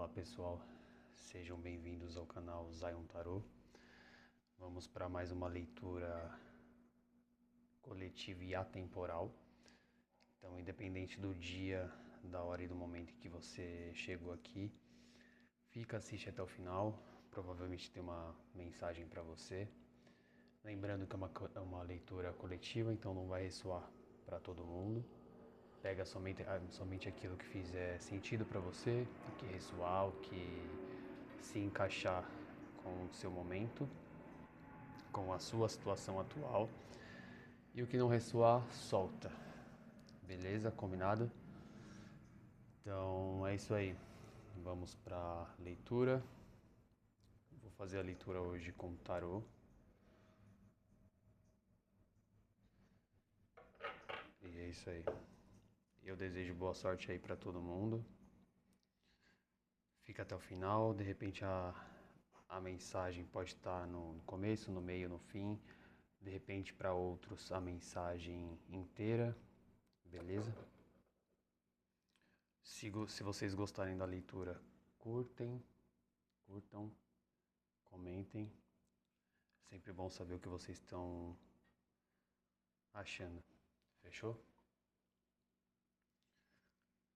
Olá pessoal, sejam bem-vindos ao canal Zion Tarot. Vamos para mais uma leitura coletiva e atemporal. Então, independente do dia, da hora e do momento em que você chegou aqui, assiste até o final. Provavelmente tem uma mensagem para você. Lembrando que é uma leitura coletiva, então não vai ressoar para todo mundo. Pega somente aquilo que fizer sentido para você, o que ressoar, o que se encaixar com o seu momento, com a sua situação atual. E o que não ressoar, solta. Beleza? Combinado? Então é isso aí. Vamos para leitura. Vou fazer a leitura hoje com tarô. E é isso aí. Eu desejo boa sorte aí para todo mundo. Fica até o final. De repente a mensagem pode estar no começo, no meio, no fim. De repente para outros a mensagem inteira. Beleza? Se vocês gostarem da leitura, curtam, comentem. Sempre bom saber o que vocês estão achando. Fechou?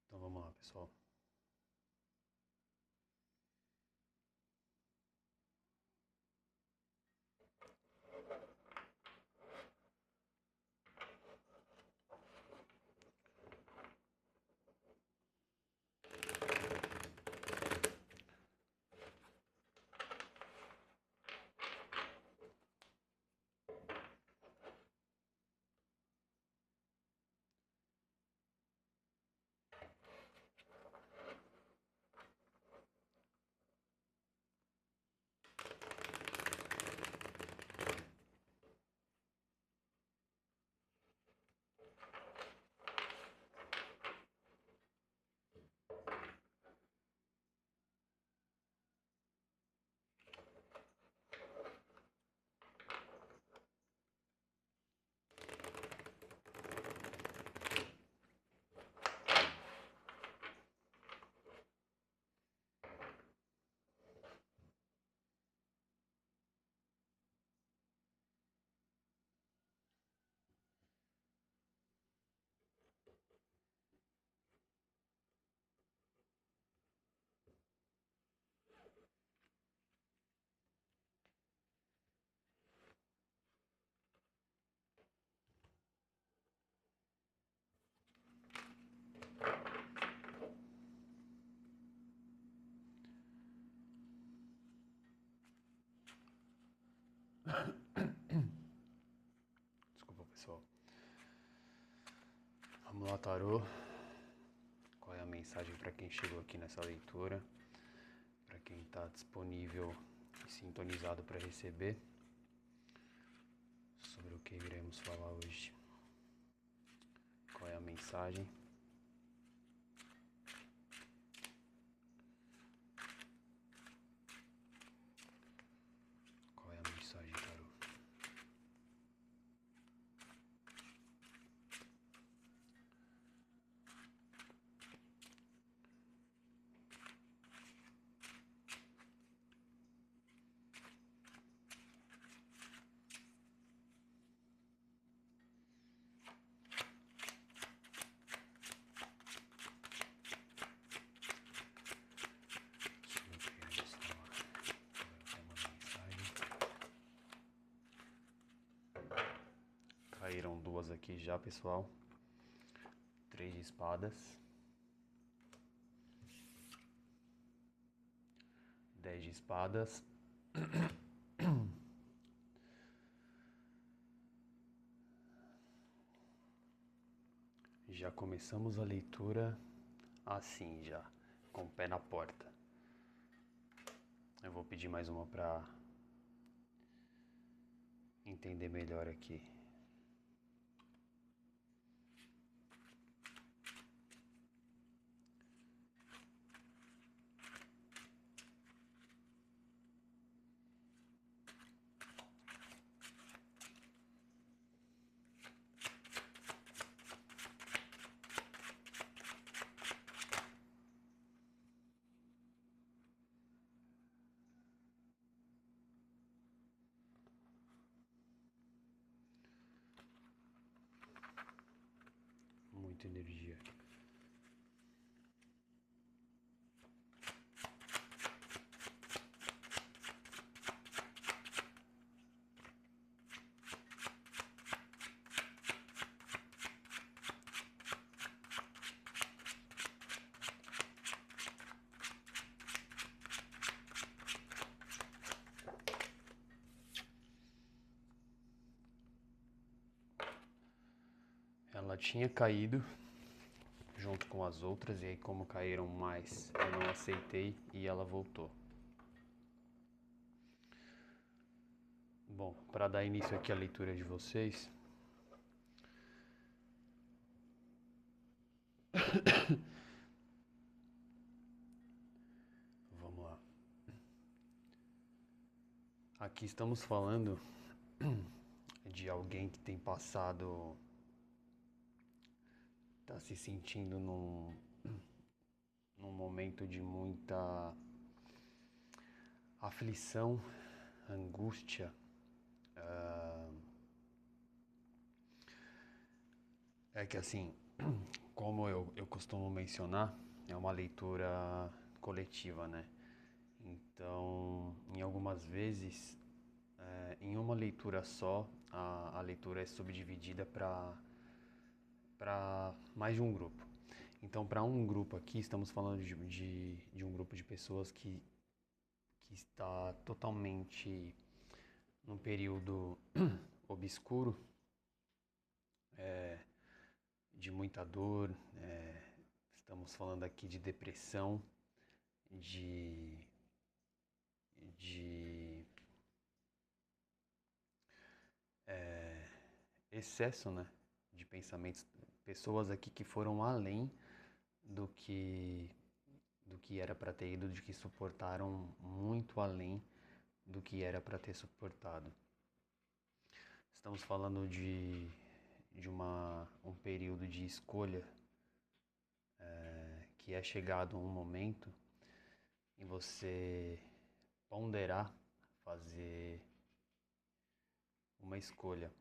Então vamos lá, pessoal. Desculpa, pessoal. Vamos lá, tarô. Qual é a mensagem para quem chegou aqui nessa leitura? Para quem está disponível e sintonizado para receber sobre o que iremos falar hoje. Qual é a mensagem? Qual é a mensagem, tarô? Caíram duas aqui já, pessoal. 3 de espadas. 10 de espadas. Já começamos a leitura assim já, com o pé na porta. Eu vou pedir mais uma para entender melhor aqui. muita energia. Ela tinha caído junto com as outras, e aí como caíram mais, eu não aceitei e ela voltou. Bom, para dar início aqui à leitura de vocês, vamos lá. Aqui estamos falando de alguém que tem passado, tá se sentindo num momento de muita aflição, angústia. É que assim, como eu costumo mencionar, é uma leitura coletiva, né? Então, em algumas vezes, em uma leitura só, a leitura é subdividida para mais de um grupo. Então, para um grupo aqui, estamos falando de um grupo de pessoas que está totalmente num período obscuro, de muita dor. Estamos falando aqui de depressão, de excesso, né, de pensamentos. Pessoas aqui que foram além do que era para ter ido, de que suportaram muito além do que era para ter suportado. Estamos falando de um período de escolha, que é chegado um momento em você ponderar, fazer uma escolha.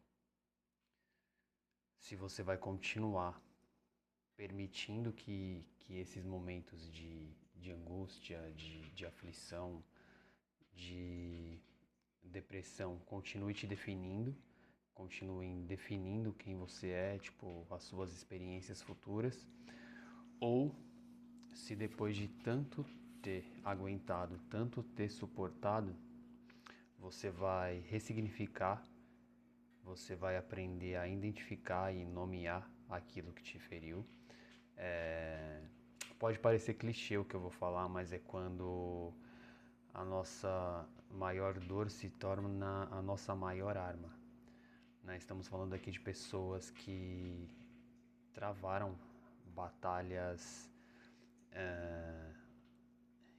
Se você vai continuar permitindo que esses momentos de angústia, de aflição, de depressão continuem te definindo, continuem definindo quem você é, tipo, as suas experiências futuras, ou se depois de tanto ter aguentado, tanto ter suportado, você vai ressignificar, você vai aprender a identificar e nomear aquilo que te feriu. Pode parecer clichê o que eu vou falar, mas é quando a nossa maior dor se torna a nossa maior arma, né? Estamos falando aqui de pessoas que travaram batalhas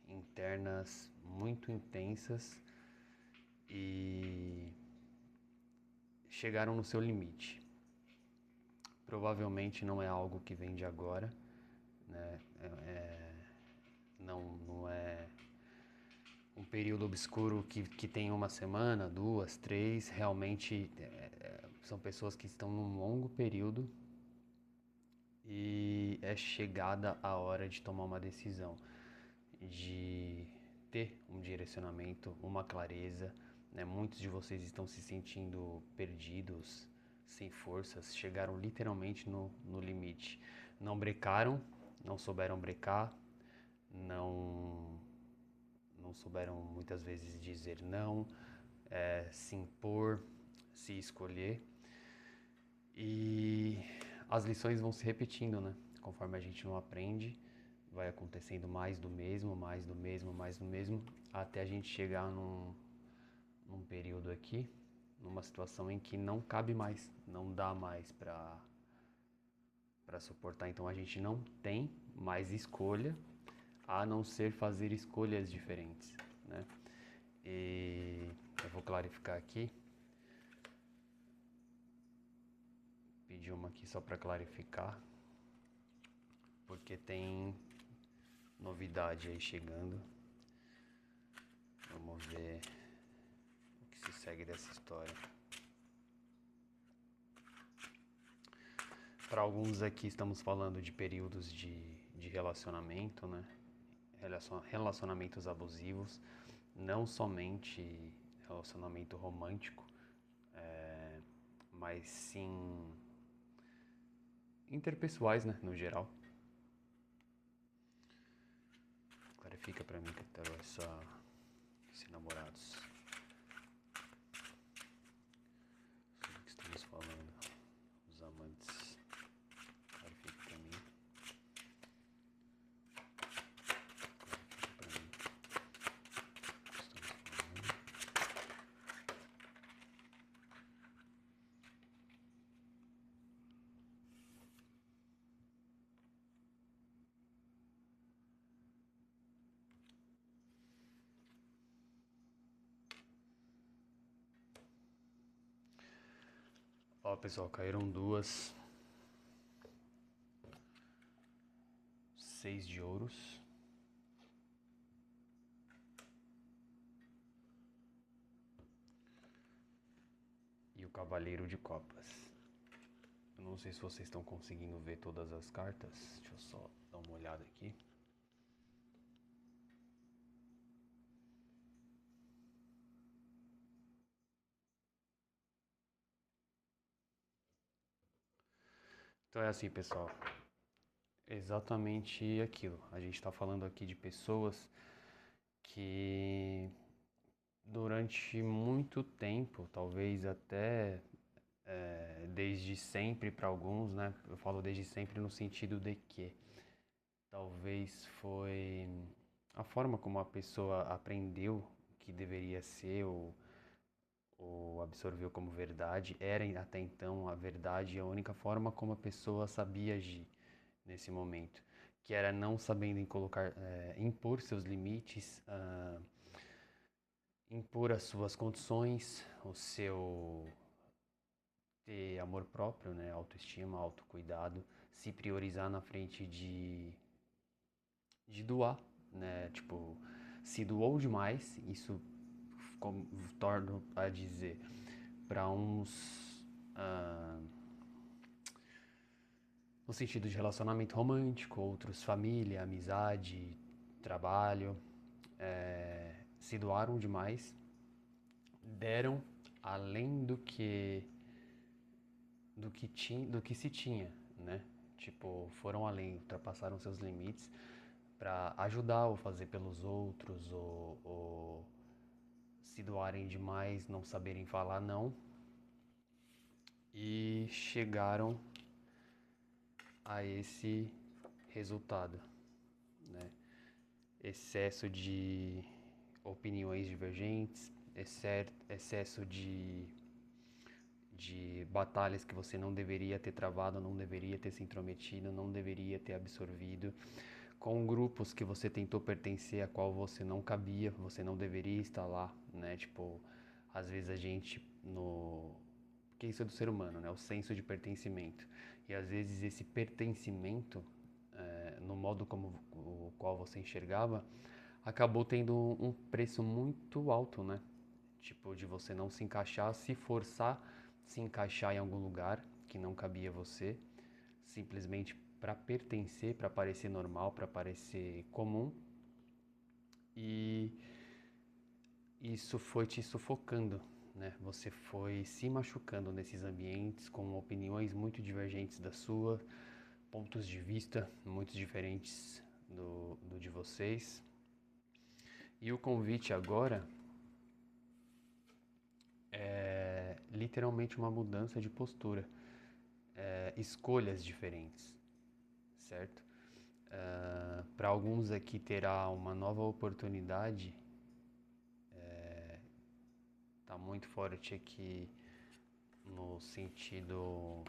internas muito intensas e chegaram no seu limite. Provavelmente não é algo que vem de agora, né? Não é um período obscuro que tem uma semana, duas, três. Realmente são pessoas que estão num longo período e é chegada a hora de tomar uma decisão, de ter um direcionamento, uma clareza, né? Muitos de vocês estão se sentindo perdidos, sem forças, chegaram literalmente no limite. Não brecaram, não souberam brecar, não souberam muitas vezes dizer não, se impor, se escolher. E as lições vão se repetindo, né? Conforme a gente não aprende, vai acontecendo mais do mesmo, mais do mesmo, mais do mesmo, até a gente chegar num período aqui, numa situação em que não cabe mais, não dá mais para suportar. Então a gente não tem mais escolha a não ser fazer escolhas diferentes, né? E eu vou clarificar aqui. Pedi uma aqui só para clarificar, porque tem novidade aí chegando. Vamos ver o que se segue dessa história. Para alguns aqui estamos falando de períodos de relacionamento, né? Relacionamentos abusivos, não somente relacionamento romântico, mas sim interpessoais, né, no geral. Clarifica para mim, Caetano, esse namorados. Sobre o que estamos falando, os amantes. Clarifica para mim. Clarifica para mim o que estamos falando. Ó, pessoal, caíram duas. 6 de ouros. E o cavaleiro de copas. Eu não sei se vocês estão conseguindo ver todas as cartas. Deixa eu só dar uma olhada aqui. Então é assim, pessoal. Exatamente aquilo. A gente está falando aqui de pessoas que durante muito tempo, talvez até desde sempre para alguns, né? Eu falo desde sempre no sentido de que talvez foi a forma como a pessoa aprendeu que deveria ser ou absorveu como verdade, era até então a verdade e a única forma como a pessoa sabia agir nesse momento, que era não sabendo impor seus limites, impor as suas condições, o seu ter amor próprio, né, autoestima, autocuidado, se priorizar na frente de doar, né, tipo, se doou demais, isso torno a dizer, para uns no sentido de relacionamento romântico, outros família, amizade, trabalho, se doaram demais, deram além do que se tinha, né? Tipo, foram além, ultrapassaram seus limites para ajudar ou fazer pelos outros ou se doarem demais, não saberem falar não e chegaram a esse resultado, né? Excesso de opiniões divergentes, excesso de batalhas que você não deveria ter travado, não deveria ter se intrometido, não deveria ter absorvido, com grupos que você tentou pertencer a qual você não cabia, você não deveria estar lá, né? Tipo, às vezes a gente porque isso é do ser humano, né? O senso de pertencimento. E às vezes esse pertencimento, no modo como o qual você enxergava, acabou tendo um preço muito alto, né? Tipo, de você não se encaixar, se forçar, se encaixar em algum lugar que não cabia a você, simplesmente para pertencer, para parecer normal, para parecer comum. E isso foi te sufocando, né? Você foi se machucando nesses ambientes com opiniões muito divergentes da sua, pontos de vista muito diferentes do de vocês. E o convite agora é literalmente uma mudança de postura, escolhas diferentes, certo? Para alguns aqui terá uma nova oportunidade, tá muito forte aqui no sentido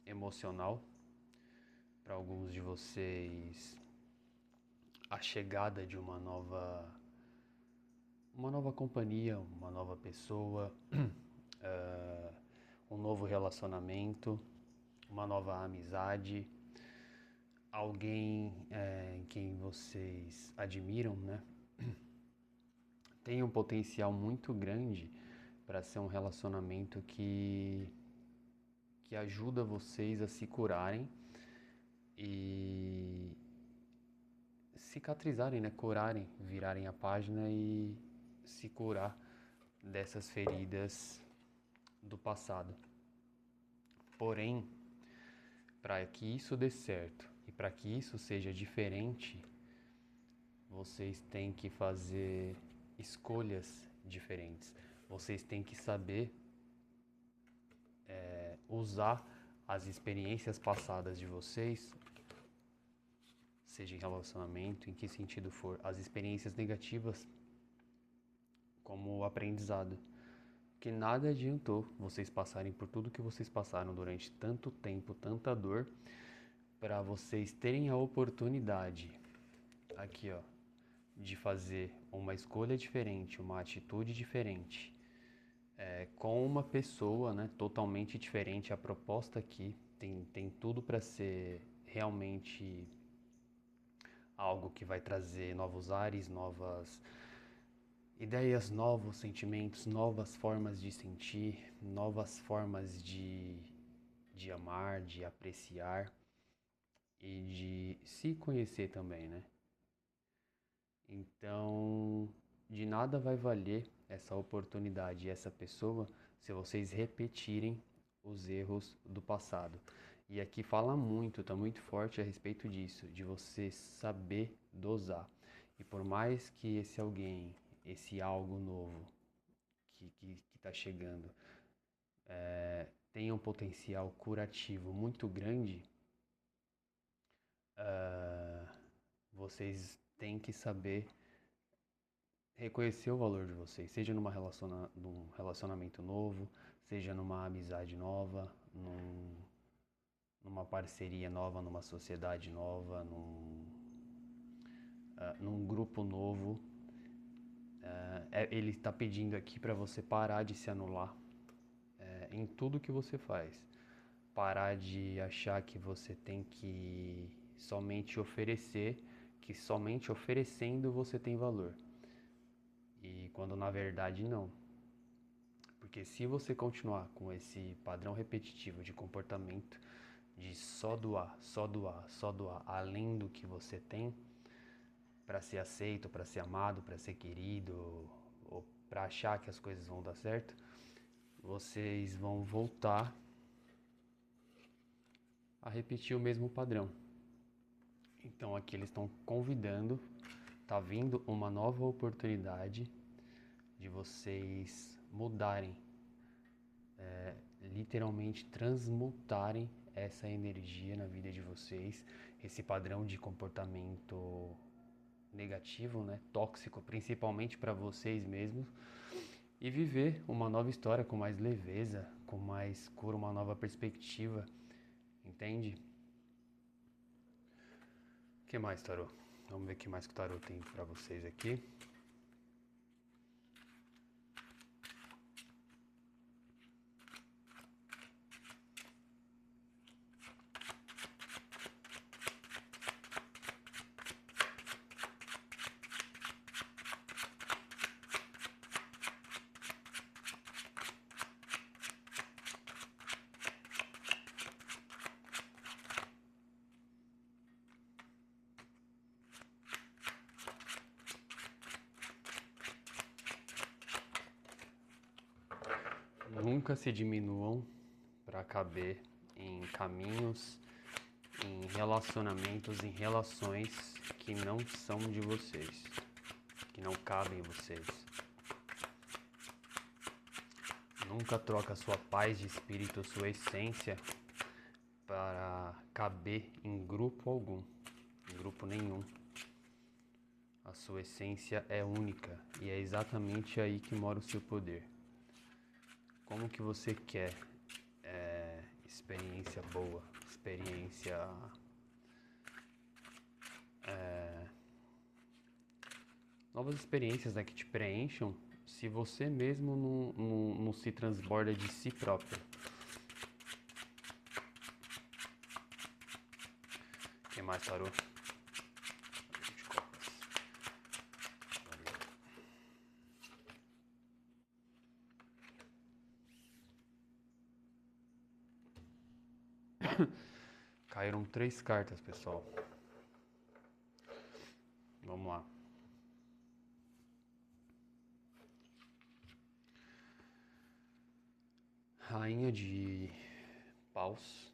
emocional. Para alguns de vocês, a chegada de uma nova companhia, uma nova pessoa, um novo relacionamento, uma nova amizade, alguém em quem vocês admiram, né? Tem um potencial muito grande para ser um relacionamento que ajuda vocês a se curarem e cicatrizarem, né? Curarem, virarem a página e se curar dessas feridas do passado. Porém, para que isso dê certo e para que isso seja diferente, vocês têm que fazer escolhas diferentes. Vocês têm que saber usar as experiências passadas de vocês, seja em relacionamento, em que sentido for, as experiências negativas como aprendizado. Que nada adiantou vocês passarem por tudo que vocês passaram durante tanto tempo, tanta dor, para vocês terem a oportunidade, aqui ó, de fazer uma escolha diferente, uma atitude diferente, com uma pessoa, né, totalmente diferente. A proposta aqui tem tudo para ser realmente algo que vai trazer novos ares, novas ideias, novos sentimentos, novas formas de sentir, novas formas de amar, de apreciar e de se conhecer também, né? Então, de nada vai valer essa oportunidade e essa pessoa se vocês repetirem os erros do passado. E aqui fala muito, tá muito forte a respeito disso, de você saber dosar. E por mais que esse alguém, esse algo novo que está chegando, tenha um potencial curativo muito grande, vocês têm que saber reconhecer o valor de vocês, seja num relacionamento novo, seja numa amizade nova, numa parceria nova, numa sociedade nova, num grupo novo. Ele está pedindo aqui para você parar de se anular em tudo que você faz. Parar de achar que você tem que somente oferecer, que somente oferecendo você tem valor. E quando na verdade não. Porque se você continuar com esse padrão repetitivo de comportamento, de só doar, só doar, só doar, além do que você tem, para ser aceito, para ser amado, para ser querido, ou para achar que as coisas vão dar certo, vocês vão voltar a repetir o mesmo padrão. Então aqui eles estão convidando, tá vindo uma nova oportunidade de vocês mudarem, literalmente transmutarem essa energia na vida de vocês, esse padrão de comportamento negativo, né, tóxico, principalmente para vocês mesmos, e viver uma nova história com mais leveza, com mais cura, uma nova perspectiva, entende? O que mais, tarô? Vamos ver o que mais que o tarô tem para vocês aqui. Nunca se diminuam para caber em caminhos, em relacionamentos, em relações que não são de vocês, que não cabem em vocês. Nunca troca sua paz de espírito, sua essência, para caber em grupo algum, em grupo nenhum. A sua essência é única e é exatamente aí que mora o seu poder. Como que você quer experiência boa, experiência novas experiências, né, que te preencham, se você mesmo não se transborda de si próprio? O que mais, tarô? Caíram 3 cartas, pessoal. Vamos lá. Rainha de Paus,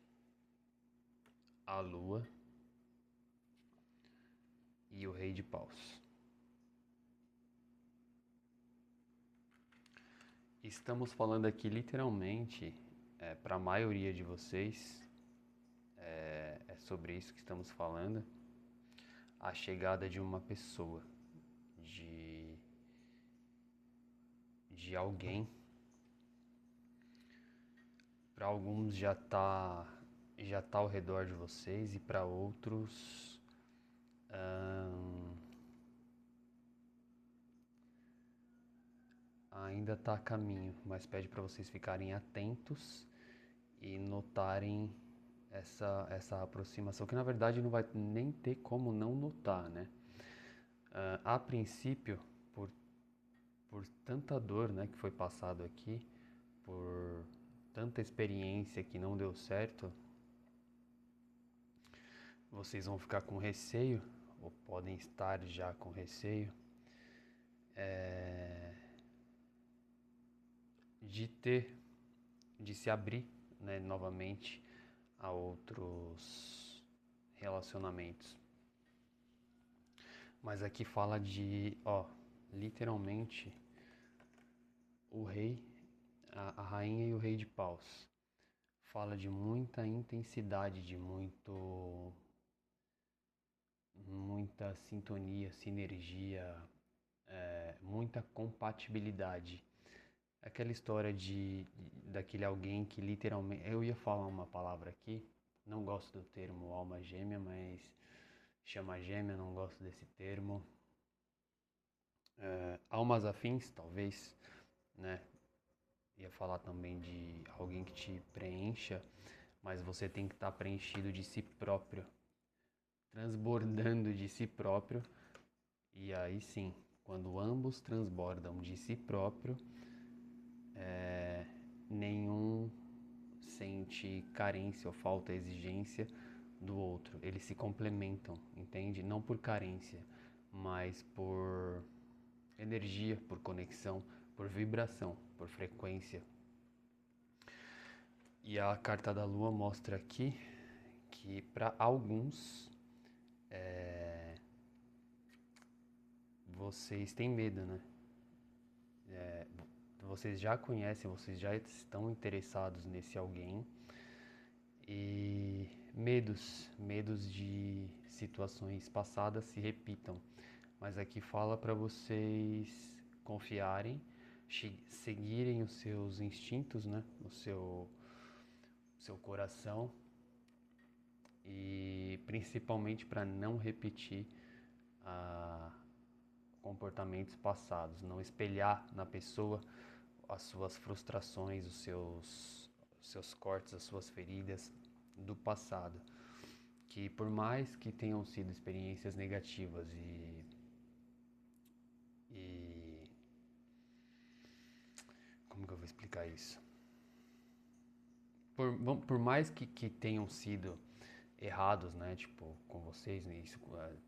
a Lua e o Rei de Paus. Estamos falando aqui literalmente, para a maioria de vocês, é sobre isso que estamos falando, a chegada de uma pessoa, de alguém. Para alguns já tá ao redor de vocês e para outros ainda está a caminho, mas pede para vocês ficarem atentos e notarem essa aproximação, que na verdade não vai nem ter como não notar, né? A princípio, por tanta dor, né, que foi passado aqui, por tanta experiência que não deu certo, vocês vão ficar com receio, ou podem estar já com receio, de se abrir, né, novamente a outros relacionamentos. Mas aqui fala de, literalmente, o rei, a rainha e o rei de paus. Fala de muita intensidade, de muita sintonia, sinergia, muita compatibilidade. Aquela história daquele alguém que literalmente... Eu ia falar uma palavra aqui, não gosto do termo alma gêmea, mas chama gêmea, não gosto desse termo. Almas afins, talvez, né? Ia falar também de alguém que te preencha, mas você tem que estar preenchido de si próprio, transbordando de si próprio. E aí sim, quando ambos transbordam de si próprio, nenhum sente carência ou falta, exigência do outro. Eles se complementam, entende? Não por carência, mas por energia, por conexão, por vibração, por frequência. E a carta da Lua mostra aqui que para alguns vocês têm medo, né? Vocês já conhecem, vocês já estão interessados nesse alguém e medos de situações passadas se repitam. Mas aqui fala para vocês confiarem, seguirem os seus instintos, né? O seu coração, e principalmente para não repetir comportamentos passados, não espelhar na pessoa as suas frustrações, os seus cortes, as suas feridas do passado, que por mais que tenham sido experiências negativas e como que eu vou explicar isso? Por mais que tenham sido errados, né, tipo, com vocês, né, isso,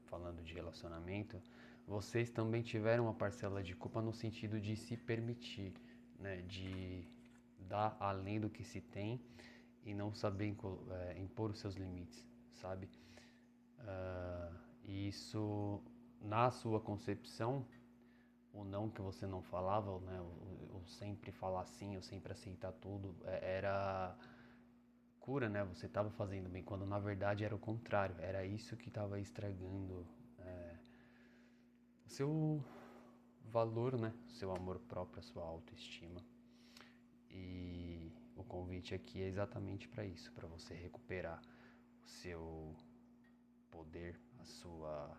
falando de relacionamento, vocês também tiveram uma parcela de culpa no sentido de se permitir, né, de dar além do que se tem e não saber impor os seus limites, sabe? E isso, na sua concepção, o não que você não falava, né, o sempre falar sim, o sempre aceitar tudo, era cura, né? Você estava fazendo bem, quando na verdade era o contrário, era isso que estava estragando o seu valor, né? O seu amor próprio, a sua autoestima. E o convite aqui é exatamente para isso, para você recuperar o seu poder, a sua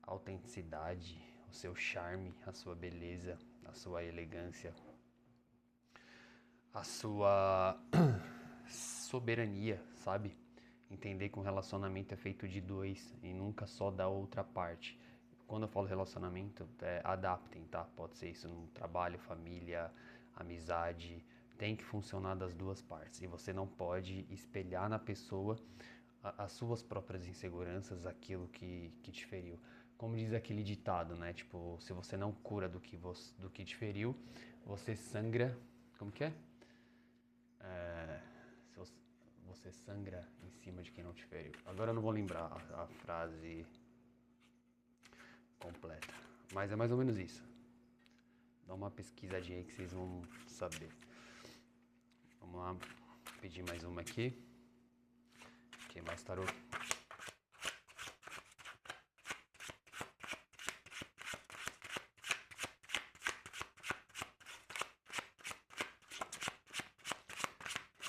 autenticidade, o seu charme, a sua beleza, a sua elegância, a sua soberania, sabe? Entender que um relacionamento é feito de dois e nunca só da outra parte. Quando eu falo relacionamento, adaptem, tá? Pode ser isso no trabalho, família, amizade, tem que funcionar das duas partes. E você não pode espelhar na pessoa as suas próprias inseguranças, aquilo que te feriu. Como diz aquele ditado, né? Tipo, se você não cura do que te feriu, você sangra. Como que é? Se você sangra em cima de quem não te feriu. Agora eu não vou lembrar a frase completa. Mas é mais ou menos isso. Dá uma pesquisadinha aí que vocês vão saber. Vamos lá, pedir mais uma aqui. Quem mais tarô?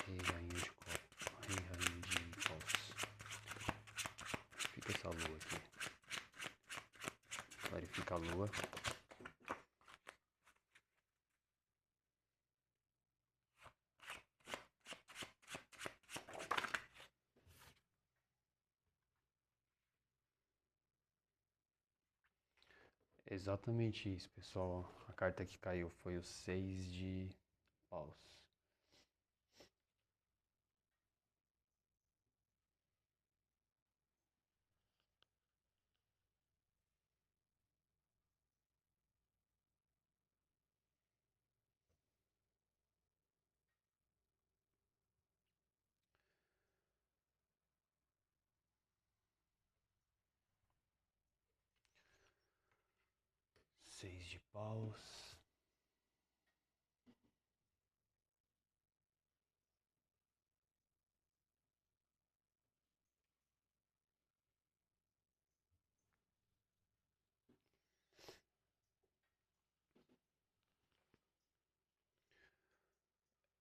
Rei, rainha de copas. Rei, rainha de copas. Fica essa lua aqui. Clarifica a lua. Exatamente isso, pessoal. A carta que caiu foi o 6 de paus. Seis de paus.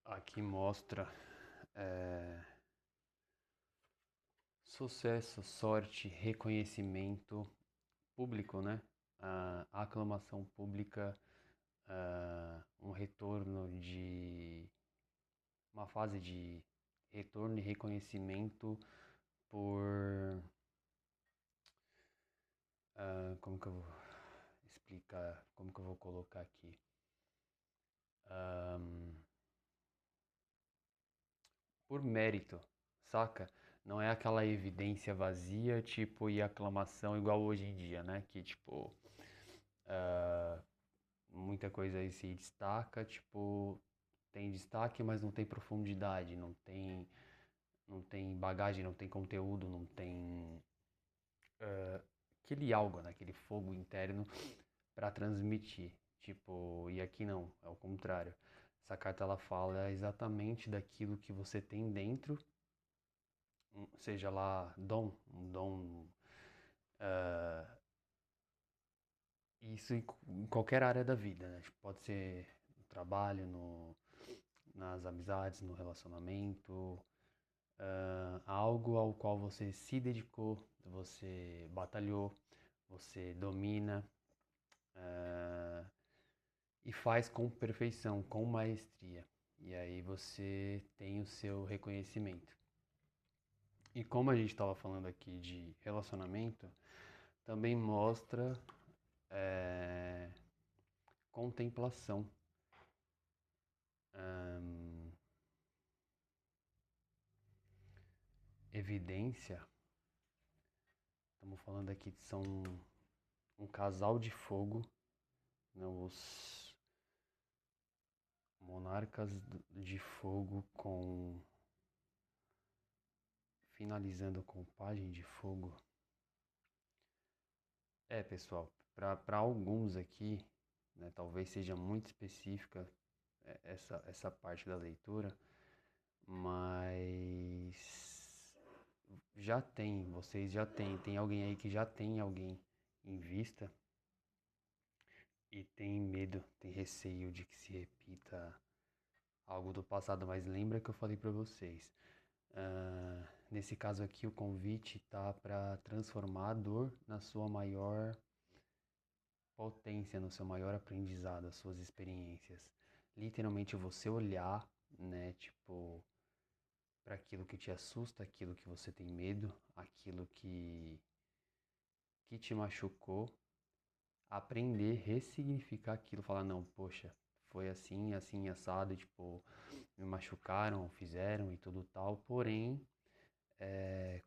Aqui mostra sucesso, sorte, reconhecimento público, né? A aclamação pública, um retorno de uma fase de retorno e reconhecimento por como que eu vou explicar, como que eu vou colocar aqui? Por mérito, saca? Não é aquela evidência vazia, tipo, e aclamação igual hoje em dia, né? Que, tipo, muita coisa aí se destaca, tipo, tem destaque, mas não tem profundidade, não tem bagagem, não tem conteúdo, não tem aquele algo, né? Aquele fogo interno para transmitir. Tipo, e aqui não, é o contrário. Essa carta ela fala exatamente daquilo que você tem dentro, seja lá um dom, isso em qualquer área da vida, né? Tipo, pode ser no trabalho, nas amizades, no relacionamento, algo ao qual você se dedicou, você batalhou, você domina, e faz com perfeição, com maestria. E aí você tem o seu reconhecimento. E como a gente estava falando aqui de relacionamento, também mostra contemplação. Evidência. Estamos falando aqui que são um casal de fogo, né, os monarcas de fogo finalizando com pajem de fogo. Pessoal, para alguns aqui, né, talvez seja muito específica essa parte da leitura, mas vocês já tem alguém aí que já tem alguém em vista e tem medo, tem receio de que se repita algo do passado, mas lembra que eu falei para vocês, nesse caso aqui o convite tá para transformar a dor na sua maior potência, no seu maior aprendizado, as suas experiências. Literalmente você olhar, né, tipo, para aquilo que te assusta, aquilo que você tem medo, aquilo que te machucou, aprender, ressignificar aquilo, falar, não, poxa, foi assim, assim, assado, tipo, me machucaram, fizeram e tudo tal, porém,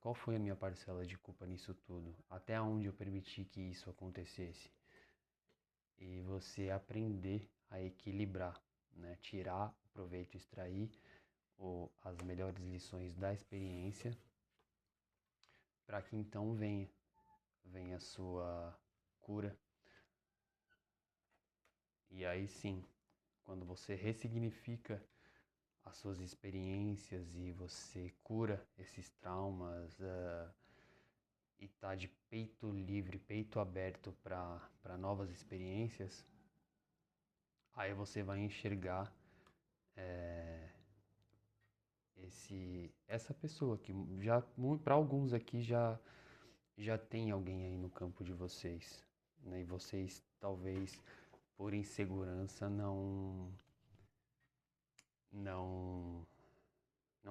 qual foi a minha parcela de culpa nisso tudo? Até onde eu permiti que isso acontecesse? E você aprender a equilibrar, né? Tirar o proveito, extrair as melhores lições da experiência, para que então venha a sua cura. E aí sim, quando você ressignifica as suas experiências e você cura esses traumas, e tá de peito livre, peito aberto para novas experiências, aí você vai enxergar essa pessoa que já para alguns aqui já tem alguém aí no campo de vocês, né? E vocês talvez por insegurança não não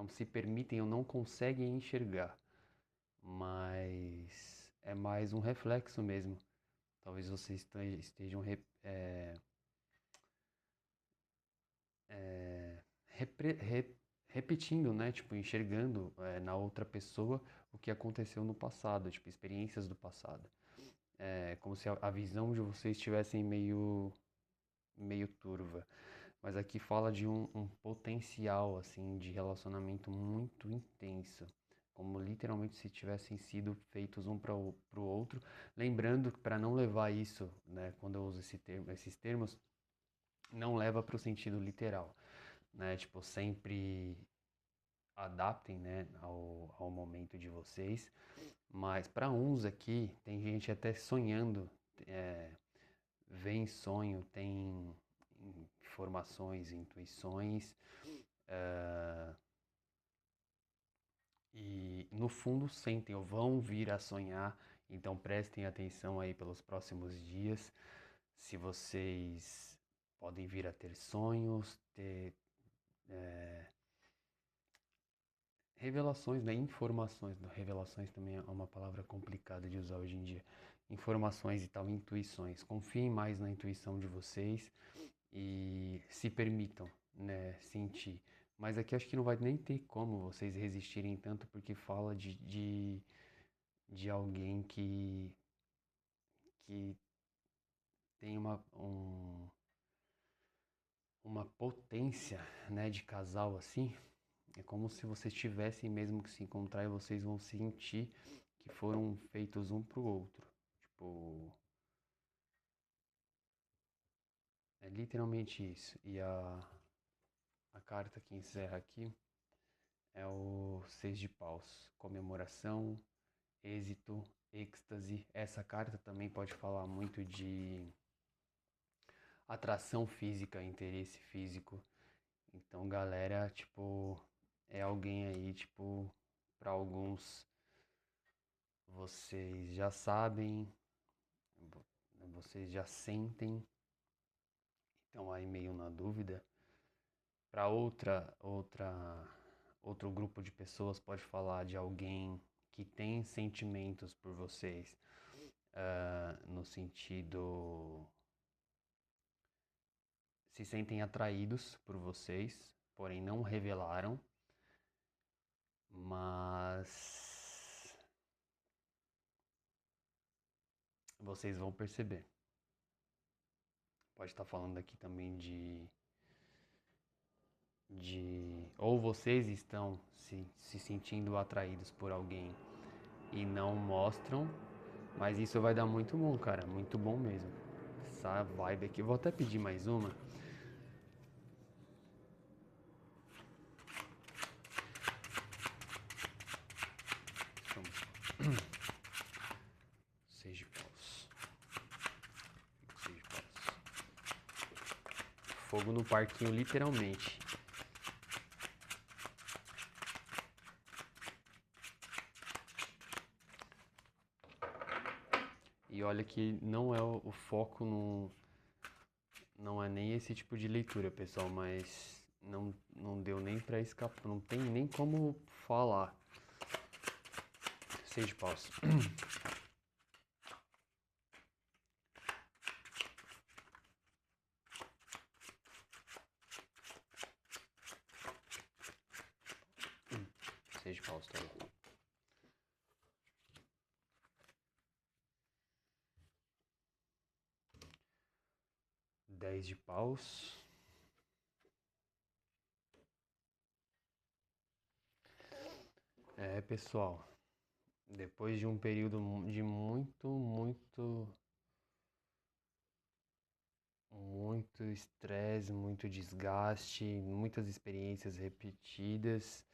se permitem ou não conseguem enxergar, mas é mais um reflexo mesmo. Talvez vocês estejam repetindo, né? Tipo, enxergando na outra pessoa o que aconteceu no passado, tipo, experiências do passado. É como se a visão de vocês estivessem meio turva. Mas aqui fala de um potencial, assim, de relacionamento muito intenso. Como literalmente se tivessem sido feitos um para o outro. Lembrando que para não levar isso, né, quando eu uso esses termos, não leva para o sentido literal, né? Tipo, sempre adaptem, né, ao momento de vocês. Mas para uns aqui, tem gente até sonhando, vê em sonho, tem informações, intuições, e no fundo sentem ou vão vir a sonhar. Então prestem atenção aí pelos próximos dias, se vocês podem vir a ter sonhos, ter revelações, né? Informações. Revelações também é uma palavra complicada de usar hoje em dia. Informações e tal, intuições. Confiem mais na intuição de vocês e se permitam, né, sentir. Mas aqui acho que não vai nem ter como vocês resistirem tanto, porque fala de alguém que tem uma potência, né, de casal assim. É como se vocês tivessem mesmo que se encontrar e vocês vão sentir que foram feitos um pro outro. Tipo, é literalmente isso. E a carta que encerra aqui é o Seis de Paus. Comemoração, êxito, êxtase. Essa carta também pode falar muito de atração física, interesse físico. Então, galera, tipo, é alguém aí, tipo, para alguns vocês já sabem, vocês já sentem, estão aí meio na dúvida. Para outro grupo de pessoas pode falar de alguém que tem sentimentos por vocês, no sentido se sentem atraídos por vocês, porém não revelaram, mas vocês vão perceber. Pode estar falando aqui também ou vocês estão se sentindo atraídos por alguém e não mostram, mas isso vai dar muito bom, cara, muito bom mesmo. Essa vibe aqui, eu vou até pedir mais uma. Seis de paus. Seis de paus. Fogo no parquinho, literalmente. E olha que não é o foco, não é nem esse tipo de leitura, pessoal, mas não deu nem pra escapar, não tem nem como falar. Seis de paus. paus, tá? 10 de paus. Pessoal, depois de um período de muito estresse, muito desgaste, muitas experiências repetidas,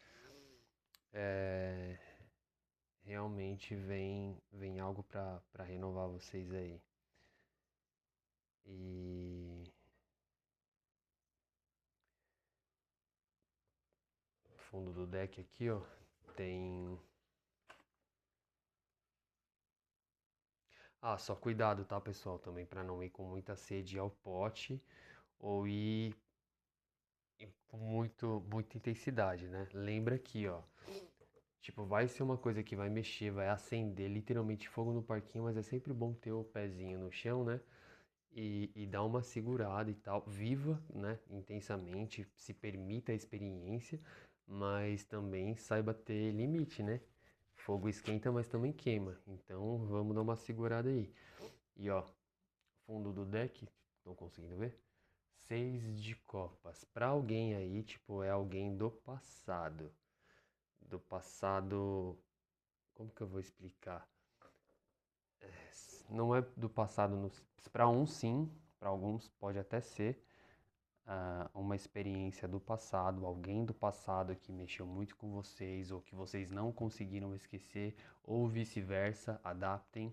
realmente vem algo para renovar vocês aí. E fundo do deck aqui, ó, tem... só cuidado, tá, pessoal, também para não ir com muita sede ao pote ou ir com muita intensidade, né? Lembra aqui, ó, tipo, vai ser uma coisa que vai mexer, vai acender literalmente fogo no parquinho, mas é sempre bom ter o pezinho no chão, né? E dar uma segurada e tal. Viva, né? Intensamente, se permita a experiência, mas também saiba ter limite, né? Fogo esquenta, mas também queima. Então vamos dar uma segurada aí. E ó, fundo do deck, estão conseguindo ver? 6 de copas. Pra alguém aí, tipo, é alguém do passado. Do passado. Como que eu vou explicar? Não é do passado. Para uns, sim. Para alguns, pode até ser uma experiência do passado. Alguém do passado que mexeu muito com vocês. Ou que vocês não conseguiram esquecer. Ou vice-versa. Adaptem.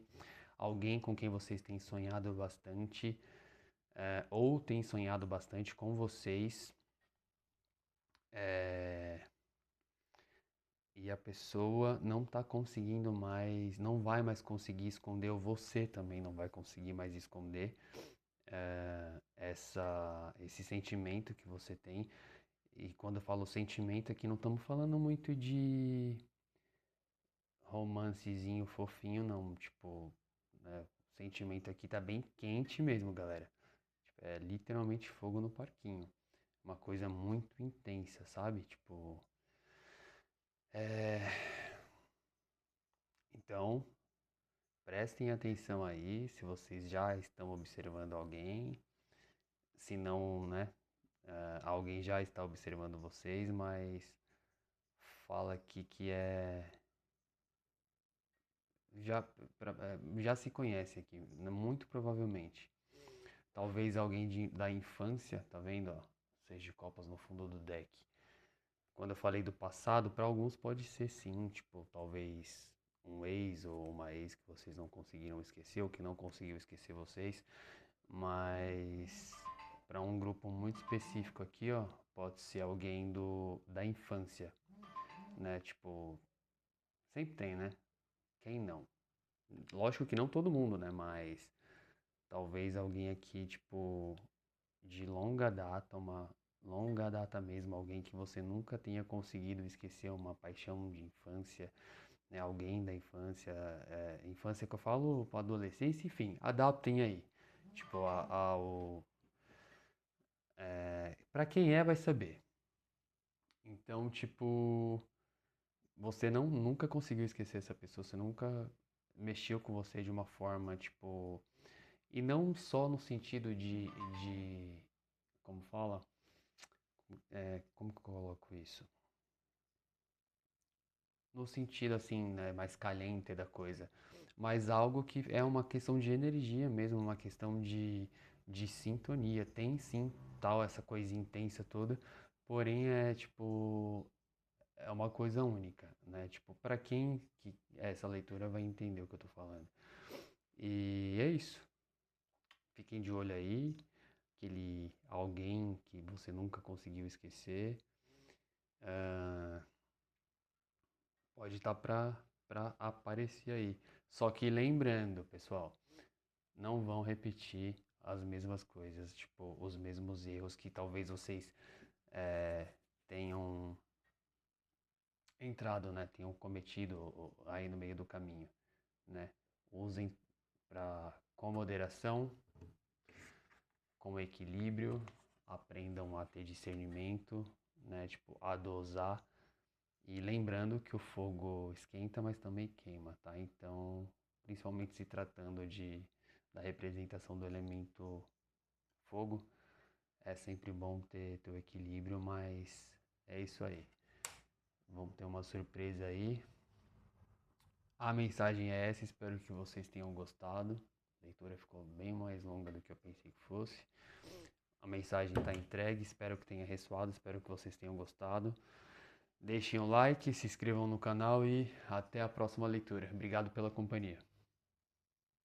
Alguém com quem vocês têm sonhado bastante. Ou têm sonhado bastante com vocês. E a pessoa não está conseguindo mais, não vai mais conseguir esconder, ou você também não vai conseguir mais esconder esse sentimento que você tem. E quando eu falo sentimento aqui, não estamos falando muito de romancezinho fofinho, não. Tipo, né, o sentimento aqui tá bem quente mesmo, galera. Tipo, é literalmente fogo no parquinho. Uma coisa muito intensa, sabe? Tipo, então, prestem atenção aí se vocês já estão observando alguém, se não, né? Alguém já está observando vocês, mas fala aqui que já, já se conhece aqui, né, muito provavelmente. Talvez alguém da infância, tá vendo? Ó, 6 de copas no fundo do deck. Quando eu falei do passado, para alguns pode ser sim, tipo, talvez um ex ou uma ex que vocês não conseguiram esquecer ou que não conseguiu esquecer vocês. Mas para um grupo muito específico aqui, ó, pode ser alguém da infância, né? Tipo, sempre tem, né? Quem não? Lógico que não todo mundo, né? Mas talvez alguém aqui, tipo, de longa data, uma longa data mesmo, alguém que você nunca tenha conseguido esquecer, uma paixão de infância, né? Alguém da infância, infância que eu falo para adolescência, enfim, adaptem aí. Tipo, para quem vai saber. Então, tipo, você nunca conseguiu esquecer essa pessoa, você nunca mexeu com você de uma forma, tipo, e não só no sentido de como fala, como que eu coloco isso? No sentido, assim, né, mais caliente da coisa, mas algo que é uma questão de energia mesmo, uma questão de sintonia. Tem sim, tal, essa coisa intensa toda, porém tipo, é uma coisa única, né? Tipo, para quem que essa leitura vai entender o que eu tô falando. E é isso. Fiquem de olho aí, aquele alguém que você nunca conseguiu esquecer, pode estar para aparecer aí. Só que lembrando, pessoal, não vão repetir as mesmas coisas, tipo, os mesmos erros que talvez vocês tenham entrado, né? Tenham cometido aí no meio do caminho, né? Usem com moderação, com equilíbrio, aprendam a ter discernimento, né? Tipo, a dosar E lembrando que o fogo esquenta, mas também queima, tá? Então, principalmente se tratando da representação do elemento fogo, é sempre bom ter o equilíbrio, mas é isso aí. Vamos ter uma surpresa aí. A mensagem é essa, espero que vocês tenham gostado. A leitura ficou bem mais longa do que eu pensei que fosse. A mensagem está entregue, espero que tenha ressoado, espero que vocês tenham gostado. Deixem um like, se inscrevam no canal e até a próxima leitura. Obrigado pela companhia.